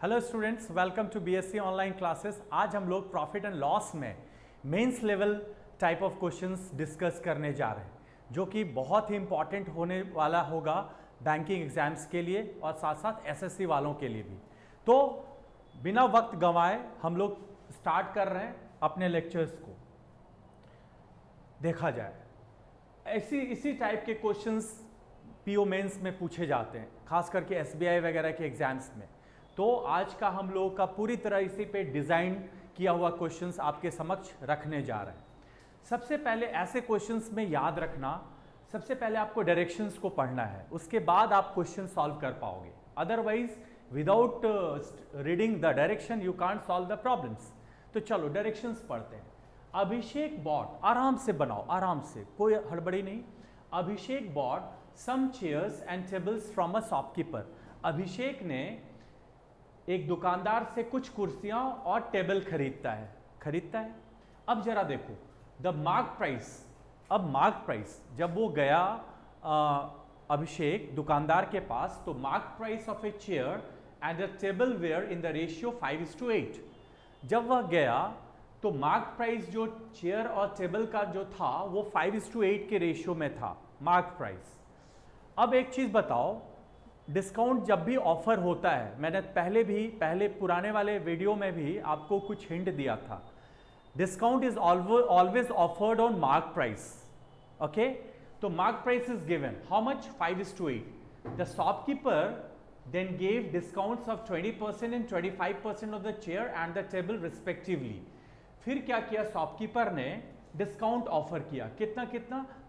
Hello students, welcome to BSc online classes. आज हम लोग प्रॉफिट एंड लॉस में mains level type of questions discuss करने जा रहे हैं, जो कि बहुत ही इंपॉर्टेंट होने वाला होगा बैंकिंग एग्जाम्स के लिए और साथ साथ एसएससी वालों के लिए भी। तो बिना वक्त गंवाए हम लोग स्टार्ट कर रहे हैं अपने लेक्चर्स को। देखा जाए इसी टाइप के क्वेश्चंस पीओ मेंस में पूछे जाते हैं, खास करके एसबीआई वगैरह के एग्जाम्स में। तो आज का हम लोगों का पूरी तरह इसी पे डिज़ाइन किया हुआ क्वेश्चंस आपके समक्ष रखने जा रहे हैं। सबसे पहले ऐसे क्वेश्चंस में याद रखना, सबसे पहले आपको डायरेक्शंस को पढ़ना है, उसके बाद आप क्वेश्चन सॉल्व कर पाओगे। Otherwise without reading the direction you can't solve the problems. तो चलो डायरेक्शंस पढ़ते हैं। अभिषेक बॉट, आराम से बनाओ, आराम से, कोई हड़बड़ी नहीं। Abhishek bought some chairs and tables from a shopkeeper. Abhishek ने एक दुकानदार से कुछ कुर्सियां और टेबल खरीदता है। अब जरा देखो द मार्क प्राइस। अब मार्क प्राइस जब वो गया अभिषेक दुकानदार के पास, तो mark price of a chair and a table were in the ratio 5:8। जब वह गया तो मार्क प्राइस जो चेयर और टेबल का जो था वो 5:8 के रेशियो में था मार्क प्राइस। अब एक चीज बताओ, डिस्काउंट जब भी ऑफर होता है, मैंने पहले पुराने वाले वीडियो में भी आपको कुछ हिंट दिया था, discount is always offered on mark price. Okay, तो mark price is given how much, 5:8। The shopkeeper then gave discounts of 20% and 25% of the chair and the table respectively. फिर क्या किया, शॉपकीपर ने डिस्काउंट ऑफर किया, कितना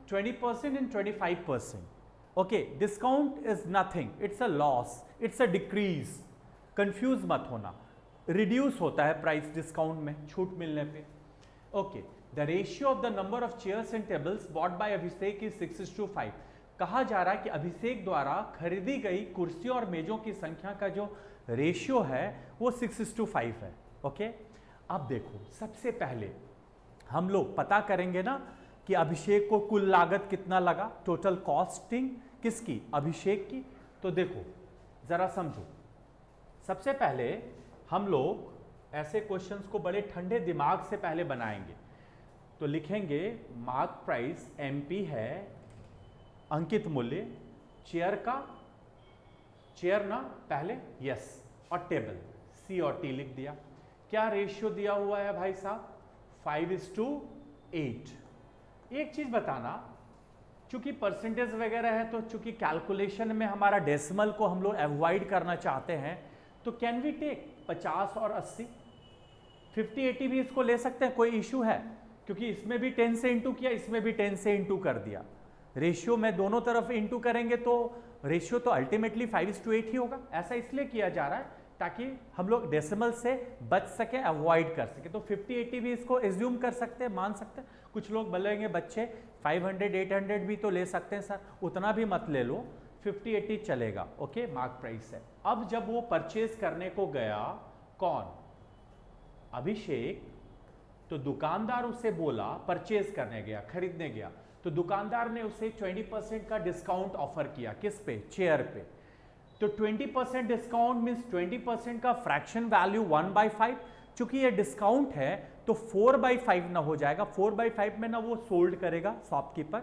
20% and 25%। Okay, discount is nothing, it's a loss, it's a decrease. Confuse मत होना, reduce होता है प्राइस डिस्काउंट में, छूट मिलने पे। Okay, the ratio of the number of chairs and tables bought by Abhishek is 6:5। कहा जा रहा है कि अभिषेक द्वारा खरीदी गई कुर्सियों और मेजों की संख्या का जो रेशियो है वो 6:5 है। ओके, अब देखो सबसे पहले हम लोग पता करेंगे ना कि अभिषेक को कुल लागत कितना लगा, टोटल कॉस्टिंग किसकी, अभिषेक की। तो देखो जरा समझो, सबसे पहले हम लोग ऐसे क्वेश्चंस को बड़े ठंडे दिमाग से पहले बनाएंगे। तो लिखेंगे मार्क प्राइस एमपी है, अंकित मूल्य, चेयर का, चेयर ना पहले, यस, और टेबल सी और टी लिख दिया। क्या रेशियो दिया हुआ है भाई साहब, 5:8। एक चीज बताना, चूंकि परसेंटेज वगैरह है, तो चूंकि कैलकुलेशन में हमारा डेसिमल को हम लोग अवॉइड करना चाहते हैं, तो कैन वी टेक 50 और 80, 50-80 भी इसको ले सकते हैं, कोई इशू है? क्योंकि इसमें भी 10 से इंटू किया, इसमें भी 10 से इंटू कर दिया। रेशियो में दोनों तरफ इंटू करेंगे तो रेशियो तो अल्टीमेटली 5:8 ही होगा। ऐसा इसलिए किया जा रहा है ताकि हम लोग डेसिमल से बच सके, अवॉइड कर सके। तो 50-80 भी इसको एज्यूम कर सकते हैं, मान सकते हैं। कुछ लोग बोलेंगे बच्चे 500-800 भी तो ले सकते हैं सर, उतना भी मत ले लो, 50-80 चलेगा। ओके, मार्क प्राइस है। अब जब वो परचेज करने को गया, कौन, अभिषेक, तो दुकानदार उसे बोला, परचेज करने गया, खरीदने गया, तो दुकानदार ने उसे 20% का डिस्काउंट ऑफर किया, किस पे, चेयर पे। तो 20% डिस्काउंट मींस 20% का फ्रैक्शन वैल्यू 1/5। चूंकि ये डिस्काउंट है तो 4/5 ना हो जाएगा, 4/5 में ना वो सोल्ड करेगा शॉपकीपर,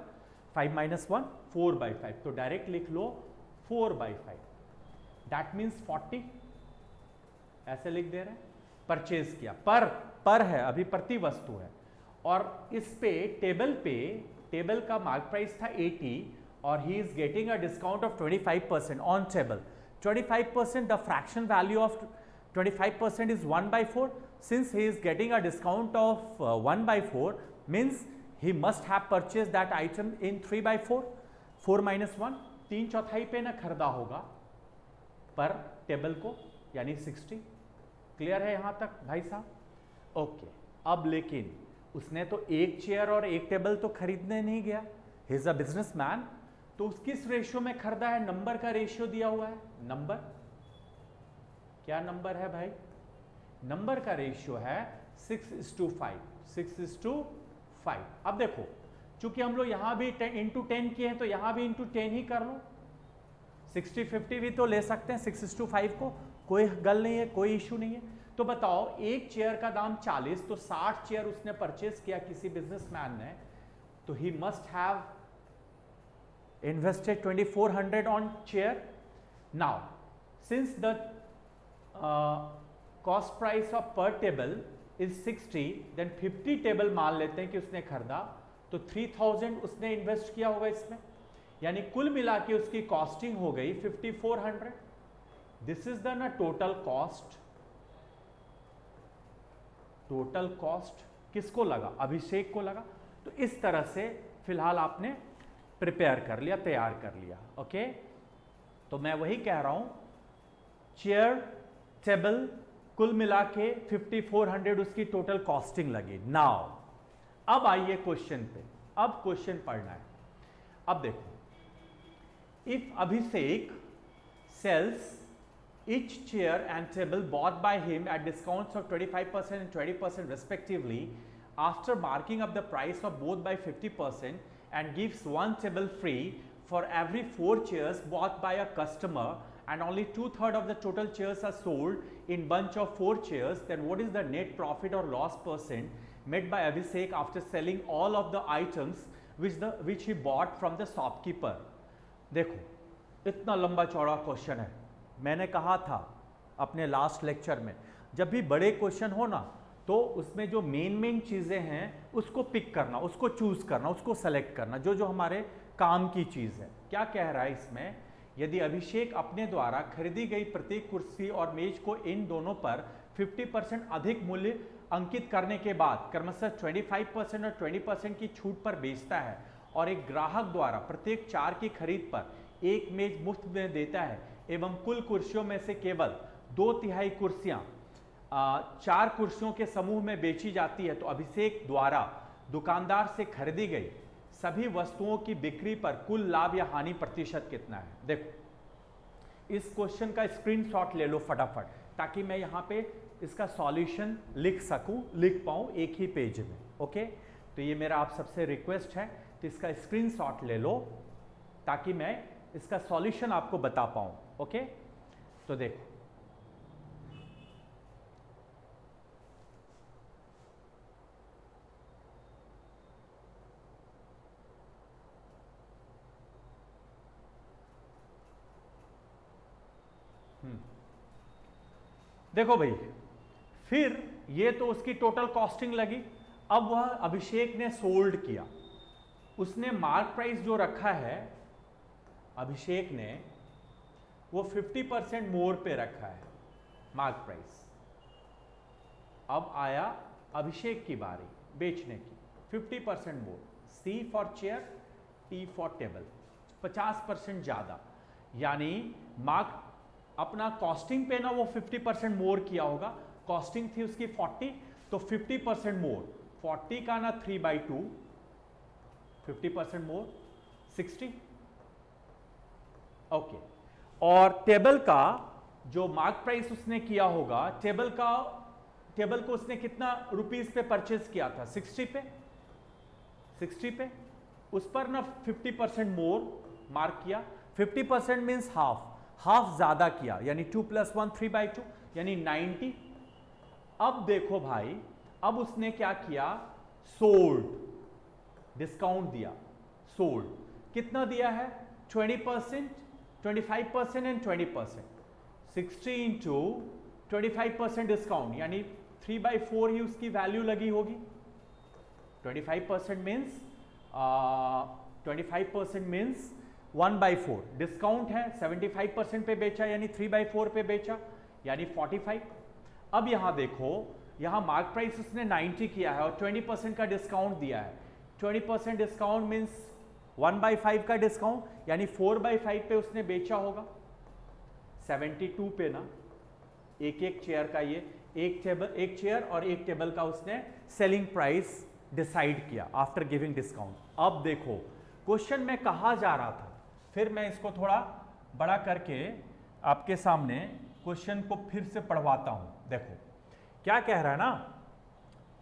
5 - 1 4/5, तो डायरेक्ट लिख लो 4/5, दैट मींस 40, ऐसे लिख दे रहे हैं। परचेज किया, पर है, अभी प्रति वस्तु है, और इस पे टेबल का मार्क प्राइस था 80 और he is getting a discount of 25% on table. 25%, the fraction value of 25% is 1/4. Since he is getting a discount of 1/4, means he must have purchased that item in 3/4. 4 - 1, 3/4 पे ना खरीदा होगा पर table को, यानी 60। Clear है यहां तक भाई साहब? ओके, अब लेकिन उसने तो एक चेयर और एक टेबल तो खरीदने नहीं गया, ही इज अ बिजनेसमैन। तो उस किस रेशियो में खरीदा है, नंबर का रेशियो दिया हुआ है, नंबर, क्या नंबर है भाई, नंबर का रेशियो है 6:5, 6:5। अब देखो चूंकि हम लोग यहां भी इंटू 10 किए हैं, तो यहां भी इंटू 10 ही कर लो, 60-50 भी तो ले सकते हैं 6:5 को, कोई गल नहीं है, कोई इशू नहीं है। तो बताओ एक चेयर का दाम 40, तो 60 चेयर उसने परचेस किया किसी बिजनेसमैन ने, तो ही must have invested 2400 on chair. Now since the cost price of per table is 60, then 50 table मान लेते हैं कि उसने खरीदा, तो 3000 उसने इन्वेस्ट किया होगा इसमें, यानी कुल मिला के उसकी कॉस्टिंग हो गई 5400। दिस इज द ना टोटल कॉस्ट। टोटल कॉस्ट किसको लगा? अभिषेक को लगा। तो इस तरह से फिलहाल आपने प्रिपेयर कर लिया, तैयार कर लिया। ओके, तो मैं वही कह रहा हूं, चेयर टेबल कुल मिला के 5400 उसकी टोटल कॉस्टिंग लगी। नाउ अब आइए क्वेश्चन पे, अब क्वेश्चन पढ़ना है। अब देखो, if Abhishek sells each chair and table bought by him at discounts of 25% and 20% respectively, after marking up the price of both by 50%, and gives one table free for every 4 chairs bought by a customer, and only 2/3 of the total chairs are sold in bunch of 4 chairs, then what is the net profit or loss percent made by Abhishek after selling all of the items which he bought from the shopkeeper? देखो, इतना लंबा चौड़ा question है। मैंने कहा था अपने last lecture में, जब भी बड़े क्वेश्चन हो ना, तो उसमें जो मेन चीज़ें हैं उसको पिक करना, उसको चूज करना, उसको सेलेक्ट करना, जो जो हमारे काम की चीज़ है। क्या कह रहा है इसमें? यदि अभिषेक अपने द्वारा खरीदी गई प्रत्येक कुर्सी और मेज को इन दोनों पर 50% अधिक मूल्य अंकित करने के बाद क्रमशः 25% और 20% की छूट पर बेचता है, और एक ग्राहक द्वारा प्रत्येक 4 की खरीद पर एक मेज मुफ्त में देता है, एवं कुल कुर्सियों में से केवल 2/3 कुर्सियां 4 कुर्सियों के समूह में बेची जाती है, तो अभिषेक द्वारा दुकानदार से खरीदी गई सभी वस्तुओं की बिक्री पर कुल लाभ या हानि प्रतिशत कितना है? देखो, इस क्वेश्चन का स्क्रीनशॉट ले लो फटाफट, ताकि मैं यहां पे इसका सॉल्यूशन लिख सकूं, लिख पाऊं एक ही पेज में। ओके, तो ये मेरा आप सबसे रिक्वेस्ट है, तो इसका स्क्रीनशॉट ले लो ताकि मैं इसका सॉल्यूशन आपको बता पाऊं। ओके, तो देखो, देखो भाई, फिर ये तो उसकी टोटल कॉस्टिंग लगी। अब वह अभिषेक ने सोल्ड किया, उसने मार्क प्राइस जो रखा है अभिषेक ने, वो 50% मोर पे रखा है मार्क प्राइस। अब आया अभिषेक की बारी बेचने की, 50% मोर, C for chair, T for table, 50% ज्यादा, यानी मार्क अपना कॉस्टिंग पे ना वो 50% मोर किया होगा। कॉस्टिंग थी उसकी 40, तो 50% मोर, 40 का ना 3/2, 50% मोर 60। ओके, और टेबल का जो मार्क प्राइस उसने किया होगा, टेबल को उसने कितना रुपीस पे परचेज किया था? 60 पे, 60 पे, उस पर ना 50% मोर मार्क किया। 50% मीन्स हाफ ज्यादा किया, यानी 2 + 1 3/2, यानी 90। अब देखो भाई, अब उसने क्या किया? सोल्ड, डिस्काउंट दिया, सोल्ड कितना दिया है? 20%, 25% एंड 20%, 60 इंटू 25% डिस्काउंट, यानी 3/4 ही उसकी वैल्यू लगी होगी। 25% मीन्स 1/4, डिस्काउंट है, 75% पे बेचा, यानी 3/4 पे बेचा, यानी 45। अब यहां देखो, यहां मार्क प्राइस उसने 90 किया है और 20% का डिस्काउंट दिया है। 20% डिस्काउंट मीन्स 1/5 का डिस्काउंट, यानी 4/5 पे उसने बेचा होगा। 72 पे ना एक चेयर का, ये एक चेयर और एक टेबल का उसने सेलिंग प्राइस डिसाइड किया आफ्टर गिविंग डिस्काउंट। अब देखो, क्वेश्चन में कहा जा रहा था, फिर मैं इसको थोड़ा बड़ा करके आपके सामने क्वेश्चन को फिर से पढ़वाता हूं। देखो क्या कह रहा है ना,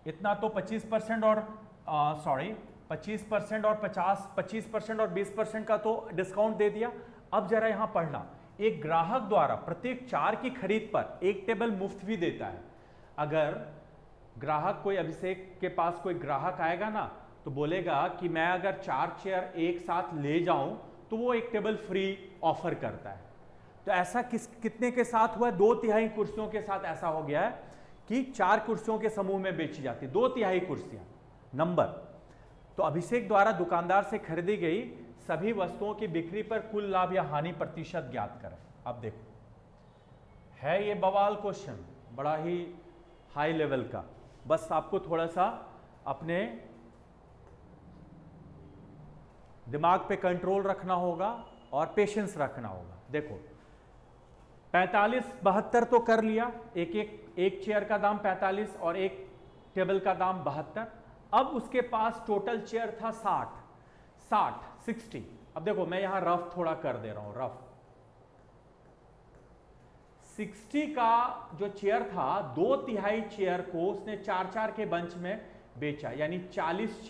इतना तो 25% और 25% और 25% और 20% का तो डिस्काउंट दे दिया। अब जरा यहां पढ़ना, एक ग्राहक द्वारा प्रत्येक 4 की खरीद पर एक टेबल मुफ्त भी देता है। अगर ग्राहक कोई अभिषेक के पास कोई ग्राहक आएगा ना तो बोलेगा कि मैं अगर 4 चेयर एक साथ ले जाऊं तो वो एक टेबल फ्री ऑफर करता है। तो ऐसा कितने के साथ हुआ है? 2/3 कुर्सियों के साथ ऐसा हो गया है कि 4 कुर्सियों के समूह में बेची जाती, 2/3 कुर्सियां। नंबर, तो अभिषेक द्वारा दुकानदार से खरीदी गई सभी वस्तुओं की बिक्री पर कुल लाभ या हानि प्रतिशत ज्ञात करें। अब देखो, है ये बवाल क्वेश्चन, बड़ा ही हाई लेवल का। बस आपको थोड़ा सा अपने दिमाग पे कंट्रोल रखना होगा और पेशेंस रखना होगा। देखो 45-72 तो कर लिया, एक चेयर का दाम 45 और एक टेबल का दाम 72। अब उसके पास टोटल चेयर था 60। अब देखो मैं यहां रफ थोड़ा कर दे रहा हूं, रफ 60 का जो चेयर था, 2/3 चेयर को उसने 4-4 के बंच में बेचा, यानी 40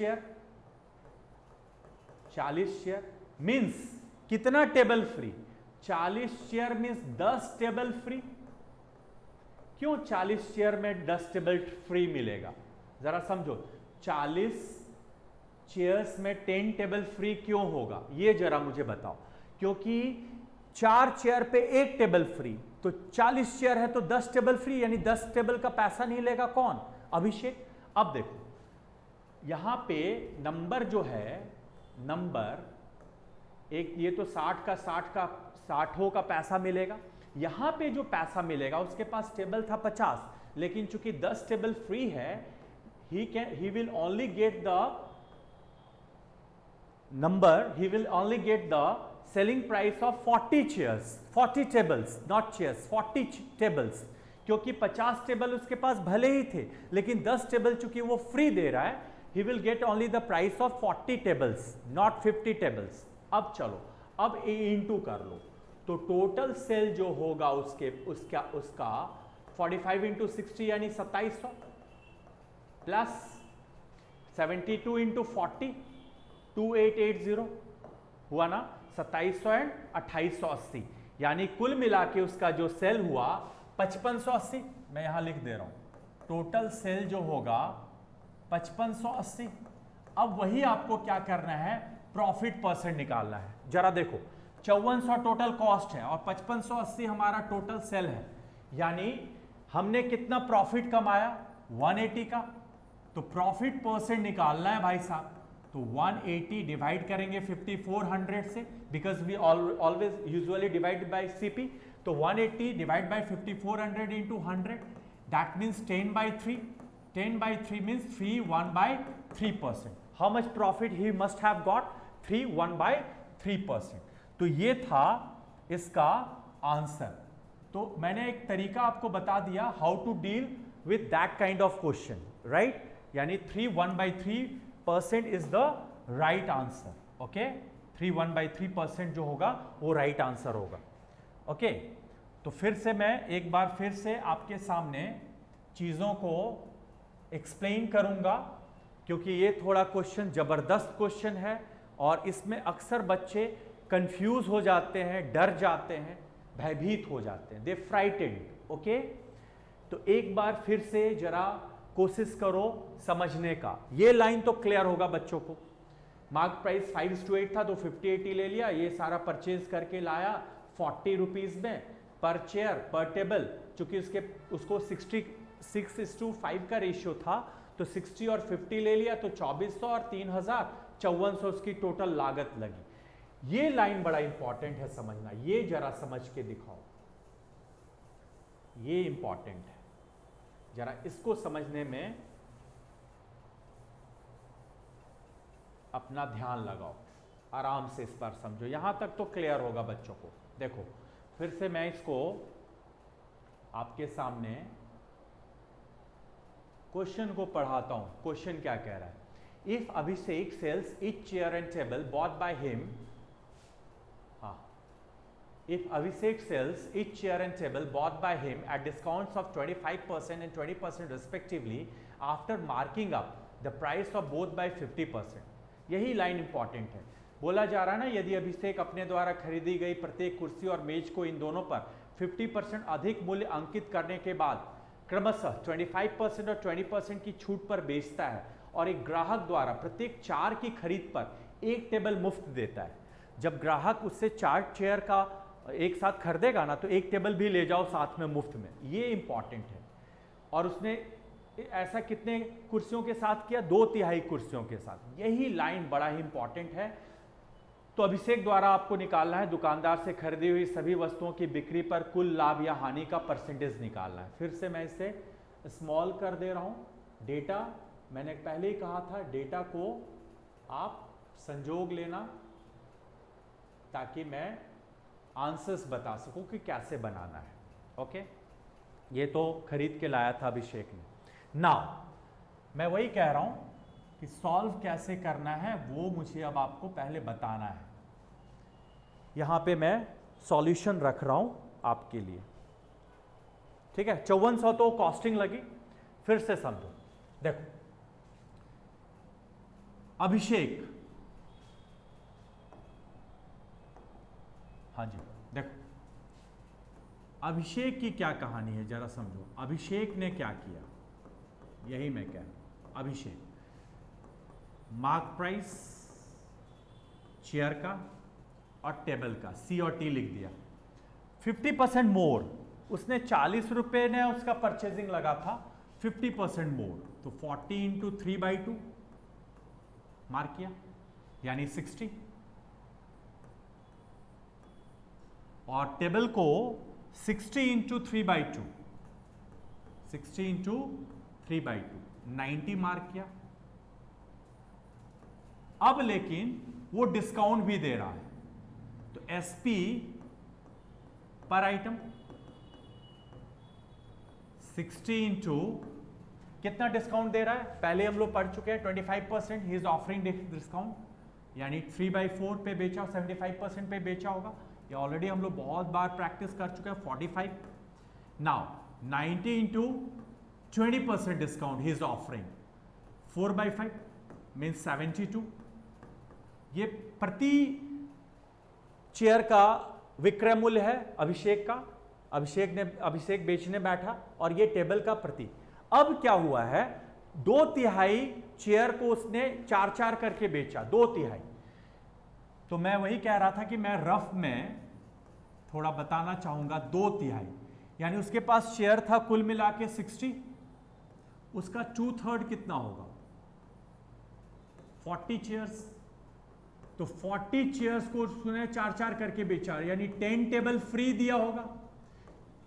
चेयर मींस कितना table free? 40 chair means 10 table free. क्यों 40 चेयर में 10 टेबल फ्री मिलेगा? जरा समझो, 40 चेयर्स में 10 टेबल फ्री क्यों होगा, ये जरा मुझे बताओ। क्योंकि 4 चेयर पे एक टेबल फ्री, तो 40 चेयर है तो 10 टेबल फ्री, यानी 10 टेबल का पैसा नहीं लेगा कौन? अभिषेक। अब देखो यहां पे नंबर जो है, नंबर एक, ये तो 60 का पैसा मिलेगा। यहां पे जो पैसा मिलेगा, उसके पास टेबल था 50, लेकिन चूंकि 10 टेबल फ्री है, he will only get the number, he will only get the selling price of 40 chairs, 40 tables, not chairs, 40 tables। क्योंकि 50 टेबल उसके पास भले ही थे, लेकिन 10 टेबल चूंकि वो फ्री दे रहा है, he will get only the price of 40 tables, not 50 tables। अब चलो, अब a into कर लो, तो टोटल सेल जो होगा उसका 45 into 60 यानी 2700 प्लस 72 into 40 2880 हुआ ना, 2700 एंड 2880, यानी कुल मिला के उसका जो सेल हुआ 5580। मैं यहां लिख दे रहा हूं, टोटल सेल जो होगा 5580। अब वही आपको क्या करना है, प्रॉफिट परसेंट निकालना है। जरा देखो 5400 टोटल कॉस्ट है और 5580 हमारा टोटल सेल है, यानी हमने कितना प्रॉफिट कमाया? 180 का। तो प्रॉफिट परसेंट निकालना है भाई साहब, तो 180 डिवाइड करेंगे 5400 से, because we always usually divide by CP. तो 180 divide by 5400 into 100, that means 10/3। 10/3 means 3 1/3%। How much profit he must have got? 3 1/3%। तो ये था इसका आंसर। तो मैंने एक तरीका आपको बता दिया how to deal with that kind of question, right? यानी 3 1/3% is the right answer. Okay, 3 1/3% जो होगा वो राइट आंसर होगा। ओके, तो फिर से मैं एक बार फिर से आपके सामने चीज़ों को एक्सप्लेन करूंगा, क्योंकि ये थोड़ा क्वेश्चन ज़बरदस्त क्वेश्चन है और इसमें अक्सर बच्चे कंफ्यूज हो जाते हैं, डर जाते हैं, भयभीत हो जाते हैं, दे फ्राइटेंड। ओके, तो एक बार फिर से जरा कोशिश करो समझने का। ये लाइन तो क्लियर होगा बच्चों को। मार्क प्राइस 5:8 था तो 50-80 ले लिया, ये सारा परचेज करके लाया 40 रुपीज़ में पर चेयर पर टेबल। चूंकि उसको 66:5 का रेशियो था, तो 60 और 50 ले लिया, तो 2400 और 3000 5400 उसकी टोटल लागत लगी। ये लाइन बड़ा इंपॉर्टेंट है समझना, ये जरा समझ के दिखाओ, ये इंपॉर्टेंट है, जरा इसको समझने में अपना ध्यान लगाओ, आराम से इस बार समझो। यहां तक तो क्लियर होगा बच्चों को। देखो फिर से मैं इसको आपके सामने क्वेश्चन को पढ़ाता हूं। क्वेश्चन क्या कह रहा है? If Abhishek sells each chair and table bought by him, if Abhishek sells each chair and table bought by him at discounts of 25% and 20% respectively, after marking up the price of both by 50%, यही line important है। बोला जा रहा है ना, यदि अभिषेक अपने द्वारा खरीदी गई प्रत्येक कुर्सी और मेज को इन दोनों पर 50% अधिक मूल्य अंकित करने के बाद क्रमशः 25% और 20% की छूट पर बेचता है और एक ग्राहक द्वारा प्रत्येक 4 की खरीद पर एक टेबल मुफ्त देता है। जब ग्राहक उससे 4 चेयर का एक साथ खरीदेगा ना, तो एक टेबल भी ले जाओ साथ में मुफ्त में, ये इंपॉर्टेंट है। और उसने ऐसा कितने कुर्सियों के साथ किया? 2/3 कुर्सियों के साथ। यही लाइन बड़ा ही इंपॉर्टेंट है। तो अभिषेक द्वारा आपको निकालना है दुकानदार से खरीदी हुई सभी वस्तुओं की बिक्री पर कुल लाभ या हानि का परसेंटेज निकालना है। फिर से मैं इसे स्मॉल कर दे रहा हूं। डेटा मैंने पहले ही कहा था, डेटा को आप संजोग लेना ताकि मैं आंसर्स बता सकूं कि कैसे बनाना है। ओके, ये तो खरीद के लाया था अभिषेक ने। नाउ मैं वही कह रहा हूं कि सॉल्व कैसे करना है वो मुझे अब आपको पहले बताना है। यहां पे मैं सॉल्यूशन रख रहा हूं आपके लिए, ठीक है। 5400 तो कॉस्टिंग लगी। फिर से समझो, देखो अभिषेक, हाँ जी, देखो अभिषेक की क्या कहानी है जरा समझो। अभिषेक ने क्या किया, यही मैं कह रहा हूं। अभिषेक मार्क प्राइस चेयर का और टेबल का C और T लिख दिया। 50% मोर, उसने 40 रुपए ने उसका परचेजिंग लगा था, 50% मोर, तो 40 इंटू 3/2 मार्क किया, यानी 60। और टेबल को 60 इंटू 3/2, 60 इंटू 3/2, 90 मार्क किया। अब लेकिन वो डिस्काउंट भी दे रहा है, तो SP पर आइटम 60 इंटू कितना डिस्काउंट दे रहा है, पहले हम लोग पढ़ चुके हैं 25%, ही इज ऑफरिंग डिस्काउंट, यानी 3/4 पे बेचा, 75% पे बेचा होगा। ये ऑलरेडी हम लोग बहुत बार प्रैक्टिस कर चुके हैं। 45 now 90 into 20% discount he is offering 4/5 means 72। ये प्रति चेयर का विक्रय मूल्य है अभिषेक का। अभिषेक बेचने बैठा और ये टेबल का प्रति। अब क्या हुआ है, 2/3 चेयर को उसने 4-4 करके बेचा, 2/3। तो मैं वही कह रहा था कि मैं रफ में थोड़ा बताना चाहूंगा। 2/3 यानी उसके पास चेयर था कुल मिला के 60, उसका 2/3 कितना होगा, 40 चेयर्स। तो 40 चेयर्स को उसने 4-4 करके बेचा, यानी 10 टेबल फ्री दिया होगा।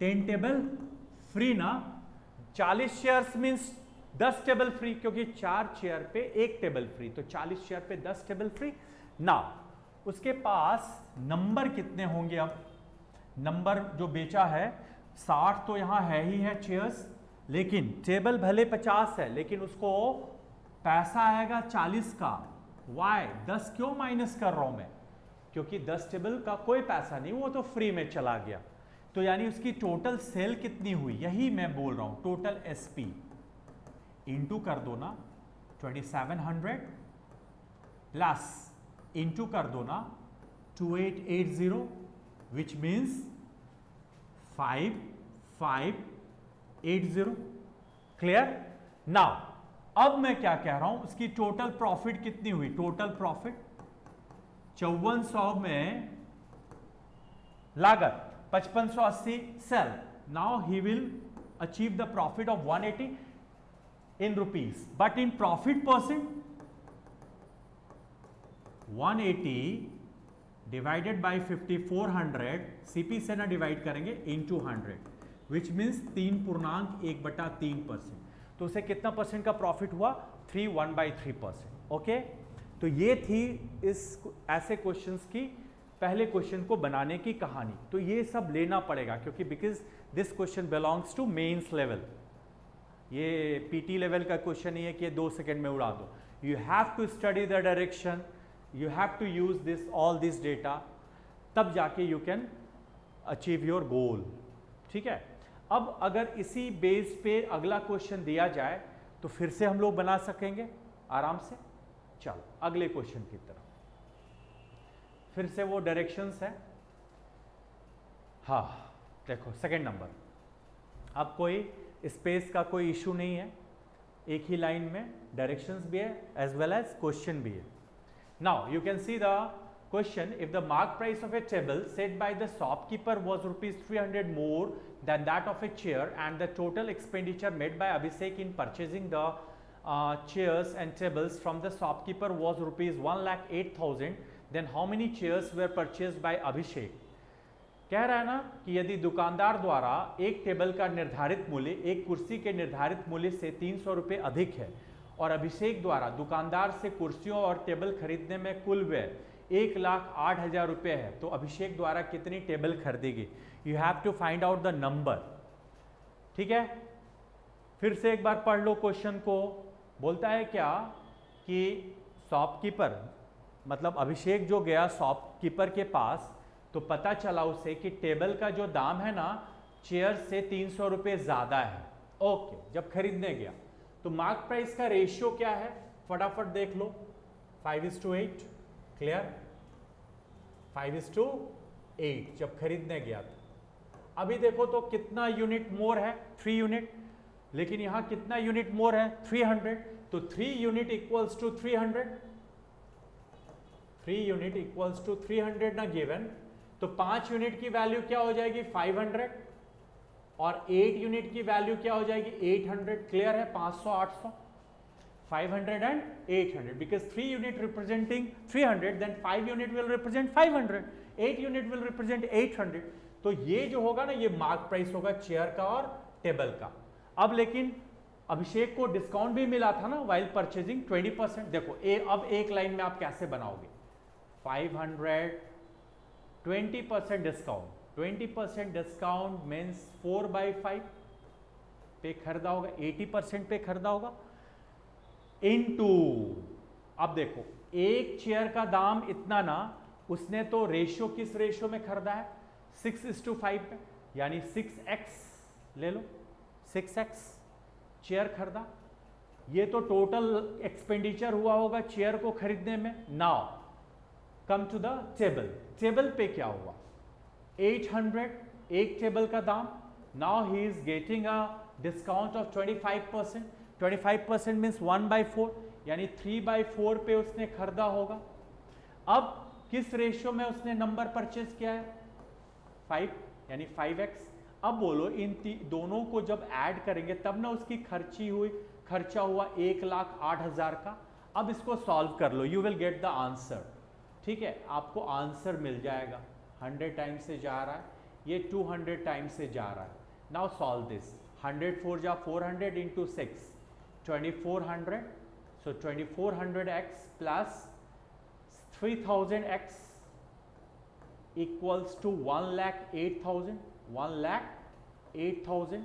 10 टेबल फ्री ना, 40 चेयर्स मीन्स 10 टेबल फ्री, क्योंकि 4 चेयर पे 1 टेबल फ्री, तो 40 चेयर पे 10 टेबल फ्री ना। उसके पास नंबर कितने होंगे? अब नंबर जो बेचा है 60 तो यहां है ही है चेयर्स, लेकिन टेबल भले 50 है, लेकिन उसको पैसा आएगा 40 का। वाई 10 क्यों माइनस कर रहा हूं मैं, क्योंकि 10 टेबल का कोई पैसा नहीं, वो तो फ्री में चला गया। तो यानी उसकी टोटल सेल कितनी हुई, यही मैं बोल रहा हूं। टोटल SP इंटू कर दो ना 2700 प्लस इंटू कर दो ना 2880, विच मीन्स 5580। क्लियर? नाउ अब मैं क्या कह रहा हूं, उसकी टोटल प्रॉफिट कितनी हुई? टोटल प्रॉफिट 5400 में लागत 5580 sale. Now he will achieve the profit of 180 in rupees, but in profit percent 180 divided by 5400 CP से ना डिवाइड करेंगे into 100, which means 3.1/3%। तो उसे कितना परसेंट का प्रॉफिट हुआ? 1/3%। ओके, तो ये थी इस ऐसे क्वेश्चंस की पहले क्वेश्चन को बनाने की कहानी। तो ये सब लेना पड़ेगा, क्योंकि because this question belongs to mains level. ये PT लेवल का क्वेश्चन नहीं है कि ये 2 सेकेंड में उड़ा दो। You have to study the direction, you have to use this all this data, तब जाके you can achieve your goal. ठीक है, अब अगर इसी बेस पे अगला क्वेश्चन दिया जाए तो फिर से हम लोग बना सकेंगे आराम से। चलो अगले क्वेश्चन की तरफ। फिर से वो डायरेक्शंस है। हाँ देखो सेकंड नंबर, अब कोई स्पेस का कोई इशू नहीं है, एक ही लाइन में डायरेक्शंस भी है एज वेल एज क्वेश्चन भी है। Now you can see the question, if the mark price of A table set by the shopkeeper was ₹300 more than that of a chair and the total expenditure made by Abhishek in purchasing the chairs and tables from the shopkeeper was ₹1,08,000, then how many chairs were purchased by Abhishek? कह रहा है ना कि यदि दुकानदार द्वारा एक table का निर्धारित मूल्य एक कुर्सी के निर्धारित मूल्य से 300 रुपये अधिक है और अभिषेक द्वारा दुकानदार से कुर्सियों और टेबल खरीदने में कुल व्यय 1,08,000 रुपये है, तो अभिषेक द्वारा कितनी टेबल खरीदेगी? You have to find out the number. ठीक है, फिर से एक बार पढ़ लो क्वेश्चन को। बोलता है क्या कि शॉपकीपर मतलब अभिषेक जो गया शॉपकीपर के पास, तो पता चला उसे कि टेबल का जो दाम है ना चेयर से 300 रुपये ज़्यादा है। ओके, जब खरीदने गया तो मार्क प्राइस का रेशियो क्या है, फटाफट देख लो, 5:8। क्लियर, 5:8 जब खरीदने गया था। अभी देखो तो कितना यूनिट मोर है, 3 यूनिट, लेकिन यहां कितना यूनिट मोर है, 300, तो 3 unit equals to 300, 3 unit equals to 300 ना गिवन, तो 5 यूनिट की वैल्यू क्या हो जाएगी 500 और 8 यूनिट की वैल्यू क्या हो जाएगी 800। क्लियर है, 500 800, 500 and 800, because 3 unit representing 300, then 5 unit will represent 500, 8 unit will represent 800। तो ये जो होगा ना ये मार्क प्राइस होगा चेयर का और टेबल का। अब लेकिन अभिषेक को डिस्काउंट भी मिला था ना वाइल परचेजिंग 20%। देखो अब एक लाइन में आप कैसे बनाओगे, 500 20% डिस्काउंट, 20% डिस्काउंट मीन्स 4/5 पे खरीदा होगा, 80% पे खरीदा होगा, इनटू, अब देखो एक चेयर का दाम इतना ना, उसने तो रेशियो किस रेशियो में खरीदा है 6:5 पे, यानी 6x ले लो, 6x चेयर खरीदा। ये तो टोटल एक्सपेंडिचर हुआ होगा चेयर को खरीदने में। Now come to the table, table पे क्या हुआ 800 एक टेबल का दाम। Now he is getting a discount of 25%, 25% means 1/4, यानी 3/4 पे उसने खरीदा होगा। अब किस रेशियो में उसने नंबर परचेज किया है 5, यानी 5x। अब बोलो इन दोनों को जब ऐड करेंगे तब ना उसकी खर्चा हुआ 1,08,000 का। अब इसको सॉल्व कर लो, you will get the answer. ठीक है, आपको आंसर मिल जाएगा। 100 टाइम्स से जा रहा है, ये 200 टाइम्स से जा रहा है। नाउ सॉल्व दिस, 100 4 जा 400 into 6 2400, so 2400x plus 3000x equals to 1,08,000, 1,08,000,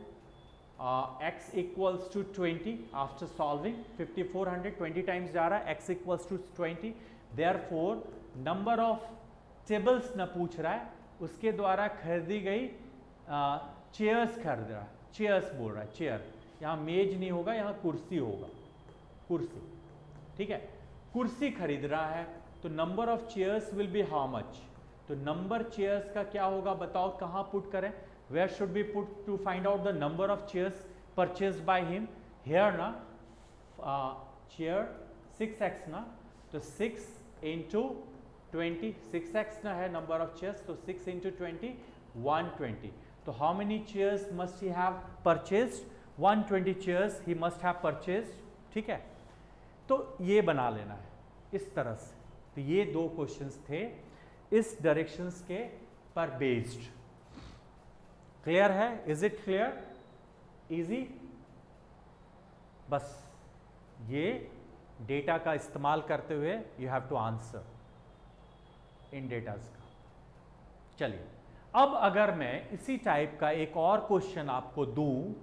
x equals to 20 after solving 5400, 20 times जा रहा है, x equals to 20, therefore number of tables न पूछ रहा है, उसके द्वारा खरीदी गई चेयर्स खरीद रहा है, चेयर्स बोल रहा है, चेयर, यहाँ मेज नहीं होगा, यहाँ कुर्सी होगा, कुर्सी। ठीक है, कुर्सी खरीद रहा है, तो number of chairs will be how much, तो नंबर चेयर्स का क्या होगा बताओ, कहाँ पुट करें, where should be put to find out the number of chairs purchase by him. Here ना चेयर 6x ना, तो 6 इंटू 20, 6x ना है नंबर ऑफ चेयर्स, तो 6 इंटू 20 120। तो how many chairs must he have purchased, 120 chairs he must have purchased. ठीक है, तो ये बना लेना है इस तरह से। तो ये 2 क्वेश्चंस थे इस डायरेक्शंस के पर बेस्ड। क्लियर है, इज इट क्लियर, इजी। बस ये डेटा का इस्तेमाल करते हुए you have to answer in datas का। चलिए, अब अगर मैं इसी टाइप का एक और क्वेश्चन आपको दूं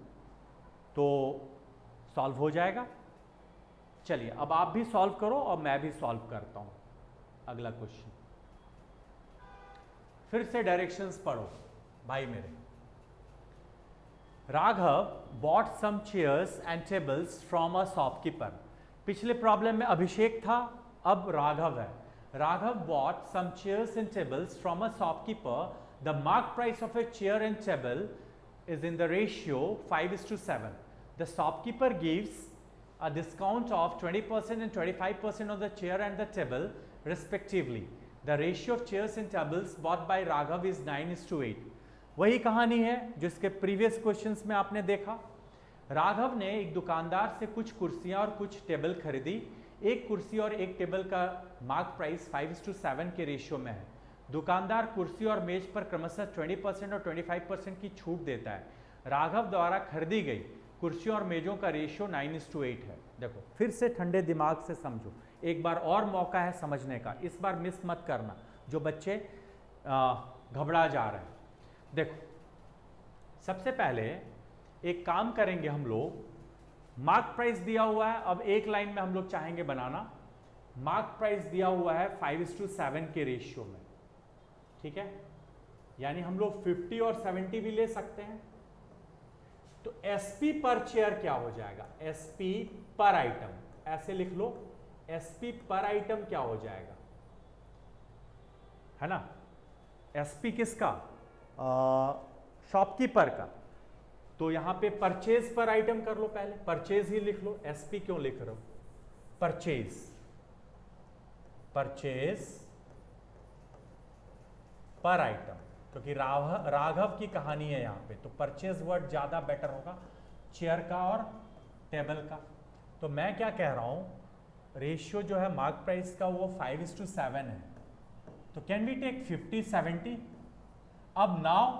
तो सॉल्व हो जाएगा। चलिए, अब आप भी सॉल्व करो और मैं भी सॉल्व करता हूं अगला क्वेश्चन। फिर से डायरेक्शंस पढ़ो भाई मेरे। Raghav bought some chairs and tables from a shopkeeper. पिछले प्रॉब्लम में अभिषेक था, अब राघव है। Raghav bought some chairs and tables from a shopkeeper. The marked price of a chair and table is in the ratio 5:7. The shopkeeper gives a discount of 20% and 25% on the chair and the table respectively. The ratio of chairs and tables bought by Raghav is 9:8. वही कहानी है जिसके previous questions में आपने देखा। राघव ने एक दुकानदार से कुछ कुर्सियां और कुछ टेबल खरीदी। एक कुर्सी और एक टेबल का मार्क प्राइस 5:7 के रेशियो में है। दुकानदार कुर्सी और मेज पर क्रमशः 20% और 25% की छूट देता है। राघव द्वारा खरीदी गई कुर्सियों और मेजों का रेशियो 9:8 है। देखो फिर से ठंडे दिमाग से समझो, एक बार और मौका है समझने का, इस बार मिस मत करना जो बच्चे घबरा जा रहे हैं। देखो सबसे पहले एक काम करेंगे हम लोग, मार्क प्राइस दिया हुआ है, अब एक लाइन में हम लोग चाहेंगे बनाना। मार्क प्राइस दिया हुआ है 5:7 के रेशियो में, ठीक है, यानी हम लोग 50 और 70 भी ले सकते हैं। तो एसपी पर चेयर क्या हो जाएगा, एसपी पर आइटम, ऐसे लिख लो, एसपी पर आइटम क्या हो जाएगा, है ना, एसपी किसका, शॉपकीपर का। तो यहां पे परचेज पर आइटम कर लो, पहले परचेज ही लिख लो, एसपी क्यों लिख रहे हो, परचेज, परचेज पर आइटम, क्योंकि राघव की कहानी है यहां पे, तो परचेज वर्ड ज्यादा बेटर होगा चेयर का और टेबल का। तो मैं क्या कह रहा हूं, रेशियो जो है मार्क प्राइस का वो 5:7 है। तो कैन वी टेक 50-70। अब नाउ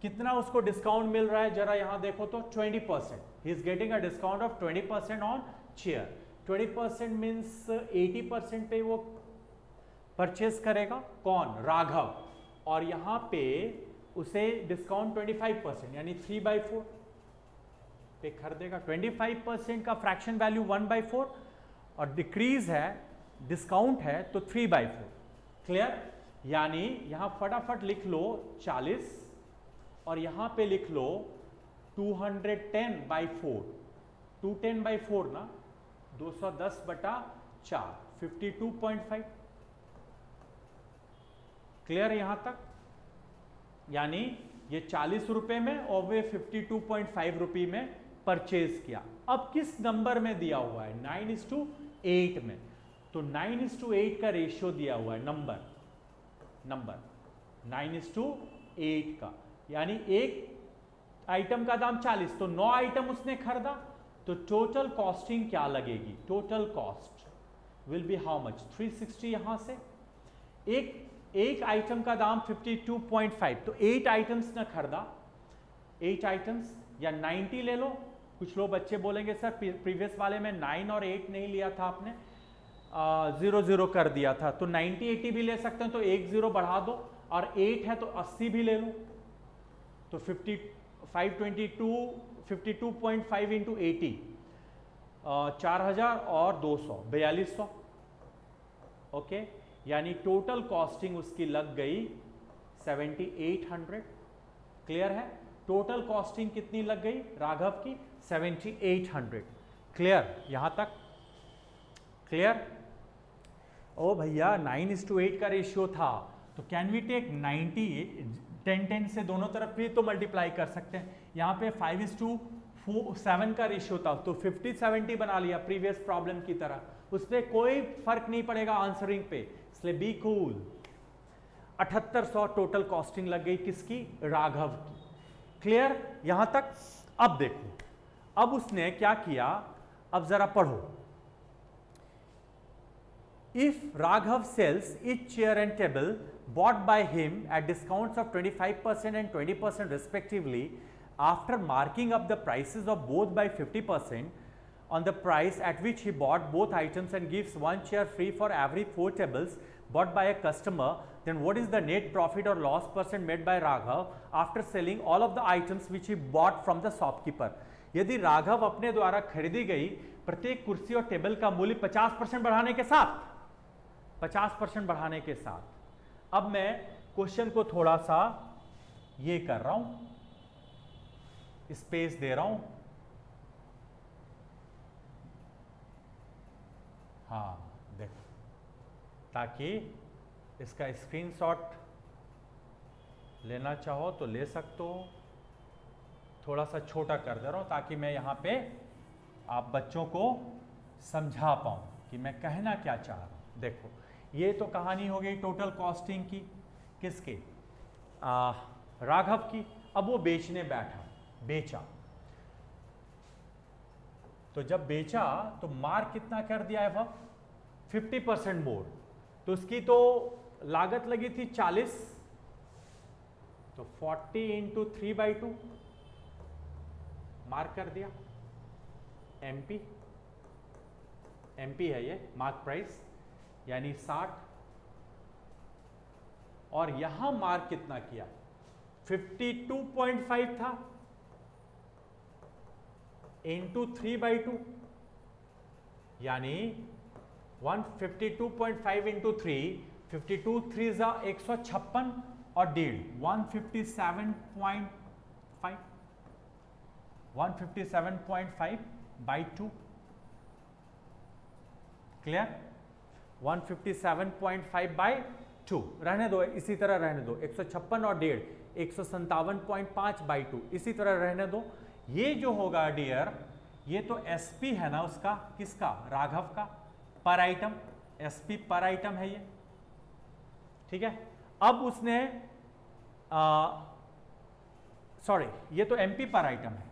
कितना उसको डिस्काउंट मिल रहा है, जरा यहां देखो तो 20%, ही is getting a discount of 20% on chair. 20% means 80% पे वो परचेज करेगा, कौन, राघव, और यहां पे उसे डिस्काउंट 25% यानी 3/4 पे खरीदेगा। 25% का फ्रैक्शन वैल्यू 1/4 और डिक्रीज है, डिस्काउंट है तो 3/4। क्लियर, यानी यहां फटाफट लिख लो 40 और यहां पे लिख लो 210/4, 210/4 ना, 210/4, 52.5। क्लियर यहां तक, यानी ये 40 रुपए में और वे 52.5 रुपए में परचेज किया। अब किस नंबर में दिया हुआ है, 9:8 में, तो 9:8 का रेशियो दिया हुआ है, नंबर 9:8 का, यानी एक आइटम का दाम 40, तो 9 आइटम उसने खरीदा, तो टोटल कॉस्टिंग क्या लगेगी, total cost will be how much, 360। यहां से एक आइटम का दाम 52.5, तो 8 आइटम्स ने खरीदा, 8 आइटम्स या 90 ले लो। कुछ लोग बच्चे बोलेंगे सर प्रीवियस वाले में 9 और 8 नहीं लिया था आपने, 0 कर दिया था, तो 90-80 भी ले सकते हैं, तो 1 0 बढ़ा दो, और 8 है तो 80 भी ले लो, तो 52.5 इंटू 80, 4000 और 200, 4200। ओके, यानी टोटल कॉस्टिंग उसकी लग गई 7800। क्लियर है, टोटल कॉस्टिंग कितनी लग गई राघव की, 7800। क्लियर यहां तक, क्लियर। ओ भैया 9:8 का रेशियो था, तो कैन वी टेक 90, 10 से दोनों तरफ भी तो मल्टीप्लाई कर सकते हैं। यहाँ पे 5:7 का रेशियो था, तो 50-70 बना लिया प्रीवियस प्रॉब्लम की तरह, उसमें कोई फर्क नहीं पड़ेगा आंसरिंग पे, इसलिए बी कूल। 7800 टोटल कॉस्टिंग लग गई किसकी, राघव की। क्लियर यहां तक। अब देखो, अब उसने क्या किया, अब जरा पढ़ो। If Raghav sells each chair and table bought by him at discounts of 25% and 20% respectively, after marking up the prices of both by 50% on the price at which he bought both items and gives one chair free for every 4 tables bought by a customer, then what is the net profit or loss percent made by Raghav after selling all of the items which he bought from the shopkeeper? यदि राघव अपने द्वारा खरीदी गई प्रत्येक कुर्सी और table का मूल्य 50% बढ़ाने के साथ, 50% बढ़ाने के साथ, अब मैं क्वेश्चन को थोड़ा सा ये कर रहा हूं, स्पेस दे रहा हूं, हाँ देखो ताकि इसका स्क्रीनशॉट लेना चाहो तो ले सकते हो। थोड़ा सा छोटा कर दे रहा हूँ ताकि मैं यहाँ पे आप बच्चों को समझा पाऊँ कि मैं कहना क्या चाह रहा हूँ। देखो ये तो कहानी हो गई टोटल कॉस्टिंग की, किसके, राघव की। अब वो बेचने बैठा, बेचा, तो जब बेचा तो मार्क कितना कर दिया है वह 50% मोर, तो उसकी तो लागत लगी थी 40, तो 40 इंटू 3/2 मार्क कर दिया। एमपी, एमपी है ये मार्क प्राइस, यानी 60, और यहां मार्क कितना किया 52.5 था इंटू 3/2, यानी 152.5 इंटू 3, 52 3 156 और 157.5, 157.5/2, क्लियर, 157.5/2 रहने दो, इसी तरह रहने दो, 156 और 157.5/2 इसी तरह रहने दो। ये जो होगा डियर, ये तो एसपी है ना उसका, किसका, राघव का, पर आइटम, एसपी पर आइटम है ये, ठीक है। अब उसने सॉरी, ये तो एमपी पर आइटम है,